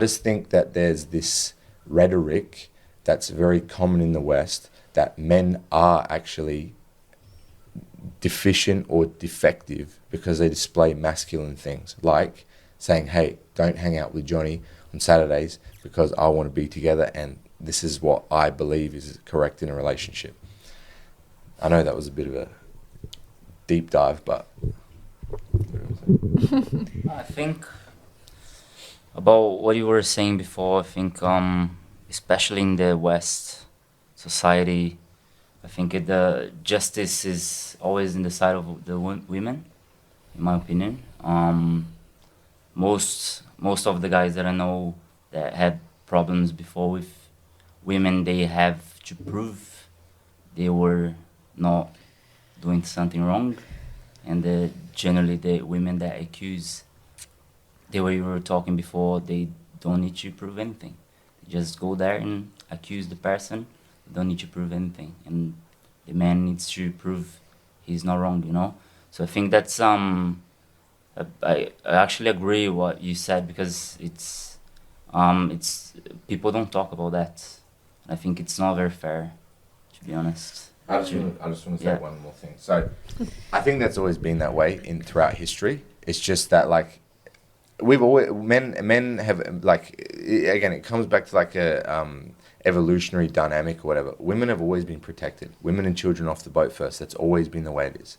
just think that there's this rhetoric that's very common in the West that men are actually deficient or defective because they display masculine things, like saying, hey, don't hang out with Johnny on Saturdays because I want to be together and this is what I believe is correct in a relationship. I know that was a bit of a deep dive, but... I think about what you were saying before, I think especially in the West society, I think the justice is always in the side of the women, in my opinion. Most of the guys that I know that had problems before with women, they have to prove they were not doing something wrong, and generally the women that accuse, the way we were talking before, they don't need to prove anything. They just go there and accuse the person. They don't need to prove anything, and the man needs to prove he's not wrong, you know. So I think that's I actually agree with what you said, because it's people don't talk about that. I think it's not very fair, to be honest. I just want to say one more thing. So I think that's always been that way throughout history. It's just that, like, we've always men have, like, again, it comes back to like a evolutionary dynamic or whatever. Women have always been protected. Women and children off the boat first. That's always been the way it is.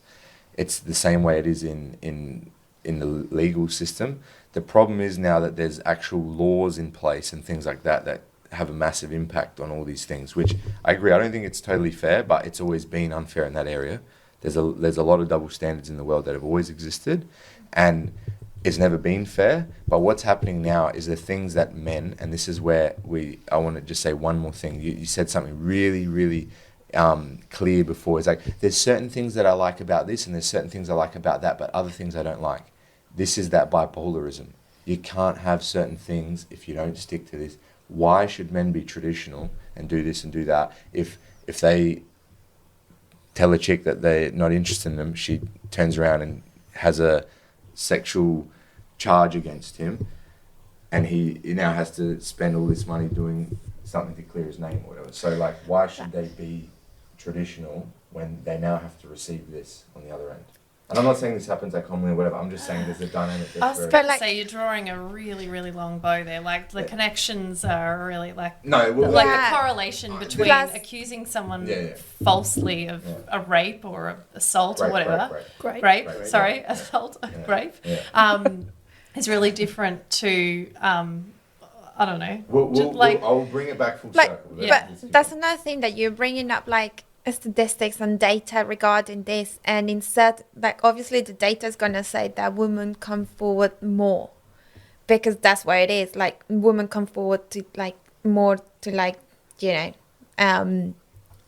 It's the same way it is in the legal system. The problem is now that there's actual laws in place and things like that have a massive impact on all these things, which I agree. I don't think it's totally fair, but it's always been unfair in that area. There's a lot of double standards in the world that have always existed, and it's never been fair. But what's happening now is the things that men, and this is where I want to just say one more thing. You said something really, really clear before. It's like, there's certain things that I like about this and there's certain things I like about that, but other things I don't like. This is that bipolarism. You can't have certain things if you don't stick to this. Why should men be traditional and do this and do that? If they tell a chick that they're not interested in them, she turns around and has a sexual charge against him, and he now has to spend all this money doing something to clear his name or whatever. So, like, why should they be traditional when they now have to receive this on the other end? And I'm not saying this happens that commonly or whatever. I'm just saying there's a dynamic that's very... So you're drawing a really, really long bow there. Like, the connections are really like... No, well, the correlation between accusing someone falsely of a rape or assault or whatever. Rape. Sorry, assault, rape. Yeah. Is really different to... I don't know. I'll bring it back full circle. But that's another thing that you're bringing up, like, statistics and data regarding this, and instead, like, obviously the data is going to say that women come forward more because that's where it is. Like, women come forward to, like, more to, like, you know,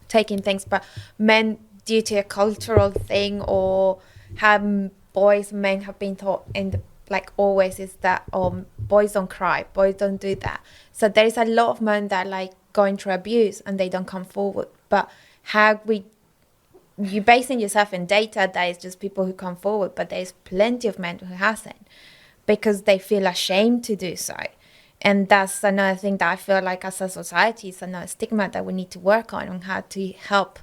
taking things, but men, due to a cultural thing or how boys and men have been taught in the, like, always is that boys don't cry, boys don't do that. So there is a lot of men that, like, going through abuse and they don't come forward. But you basing yourself in data that is just people who come forward, but there's plenty of men who hasn't because they feel ashamed to do so. And that's another thing that I feel like as a society is another stigma that we need to work on how to help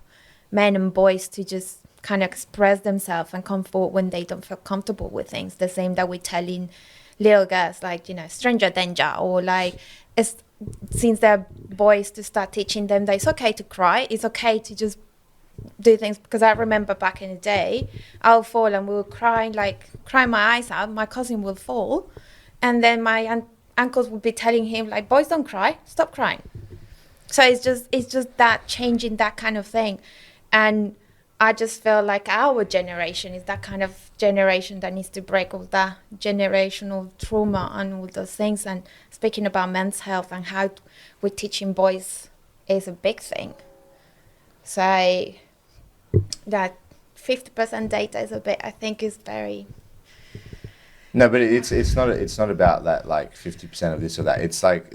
men and boys to just kind of express themselves and come forward when they don't feel comfortable with things. The same that we're telling little girls, like, you know, stranger danger, or like, since they're boys, to start teaching them that it's okay to cry, it's okay to just do things. Because I remember back in the day, I'll fall and we'll cry my eyes out, my cousin will fall, and then my uncles would be telling him, like, boys don't cry, stop crying. So it's just that changing that kind of thing. And I just feel like our generation is that kind of generation that needs to break all that generational trauma and all those things. And speaking about men's health and how we're teaching boys is a big thing. So that 50% data is a bit, I think, is very... No, but it's not about that, like 50% of this or that. It's like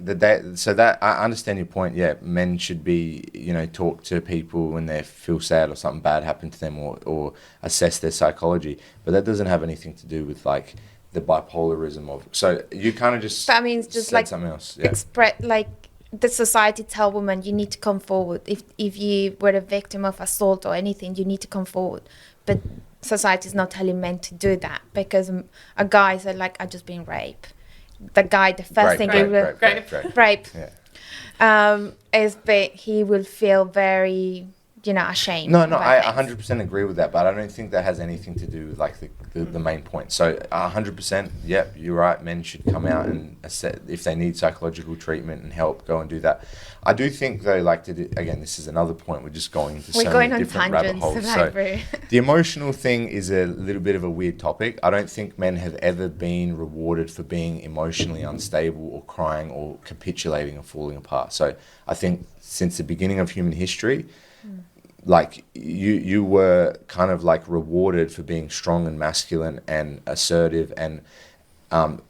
so that I understand your point. Yeah, men should be, you know, talk to people when they feel sad or something bad happened to them, or assess their psychology. But that doesn't have anything to do with, like, the bipolarism of. So you kind of just. But I mean, it's just said like something else. Yeah. like the society tell women you need to come forward. If you were a victim of assault or anything, you need to come forward. But society is not telling men to do that, because a guy said like, "I just been raped." The guy, the first thing he will rape. Yeah. He will feel very, ashamed. No, I 100% agree with that, but I don't think that has anything to do with like the main point. So 100%, yep, you're right. Men should come out and assess if they need psychological treatment and help, go and do that. I do think though, like again, this is another point. We're just going into so many different rabbit holes. So the emotional thing is a little bit of a weird topic. I don't think men have ever been rewarded for being emotionally unstable or crying or capitulating or falling apart. So I think since the beginning of human history, like you were kind of like rewarded for being strong and masculine and assertive and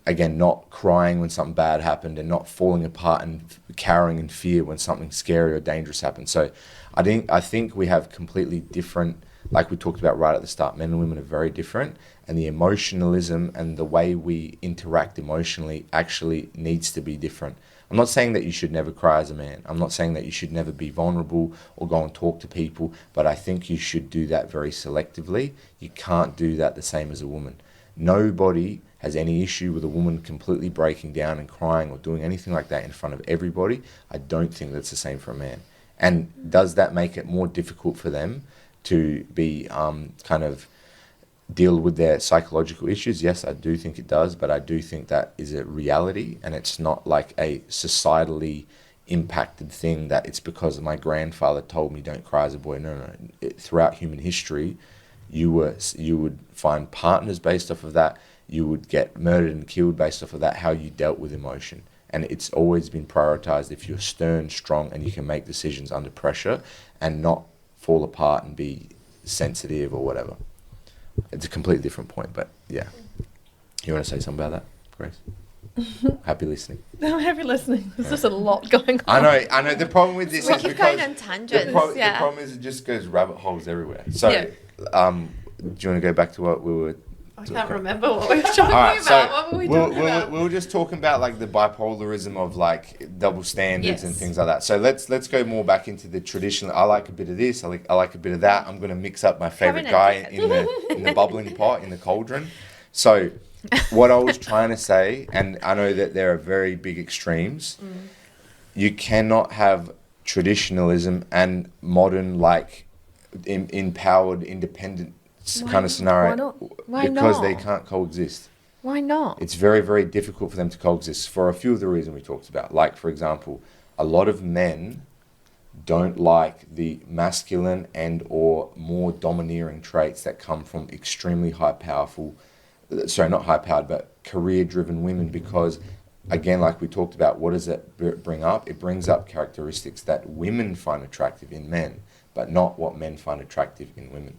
again, not crying when something bad happened and not falling apart and cowering in fear when something scary or dangerous happened. So I think we have completely different, like we talked about right at the start, men and women are very different, and the emotionalism and the way we interact emotionally actually needs to be different. I'm not saying that you should never cry as a man. I'm not saying that you should never be vulnerable or go and talk to people, but I think you should do that very selectively. You can't do that the same as a woman. Nobody has any issue with a woman completely breaking down and crying or doing anything like that in front of everybody. I don't think that's the same for a man. And does that make it more difficult for them to be kind of deal with their psychological issues? Yes, I do think it does, but I do think that is a reality, and it's not like a societally impacted thing that it's because my grandfather told me don't cry as a boy. No. Throughout human history, you would find partners based off of that. You would get murdered and killed based off of that, how you dealt with emotion. And it's always been prioritized if you're stern, strong, and you can make decisions under pressure and not fall apart and be sensitive or whatever. It's a completely different point, but yeah. You want to say something about that, Grace? Happy listening. I'm happy listening. There's just a lot going on. I know. The problem with this is keep going on tangents. The problem is it just goes rabbit holes everywhere. So, do you want to go back to what we were? I can't remember what we were talking about. So what were we talking about? We were just talking about like the bipolarism of like double standards and things like that. So let's go more back into the traditional. I like a bit of this. I like a bit of that. I'm going to mix up my favorite guy in the bubbling pot, in the cauldron. So what I was trying to say, and I know that there are very big extremes. You cannot have traditionalism and modern like empowered independent kind of scenario. Why because not? they can't coexist. Why not? It's very, very difficult for them to coexist for a few of the reasons we talked about. Like, for example, a lot of men don't like the masculine and or more domineering traits that come from extremely not high-powered, but career-driven women, because, again, like we talked about, what does it bring up? It brings up characteristics that women find attractive in men, but not what men find attractive in women.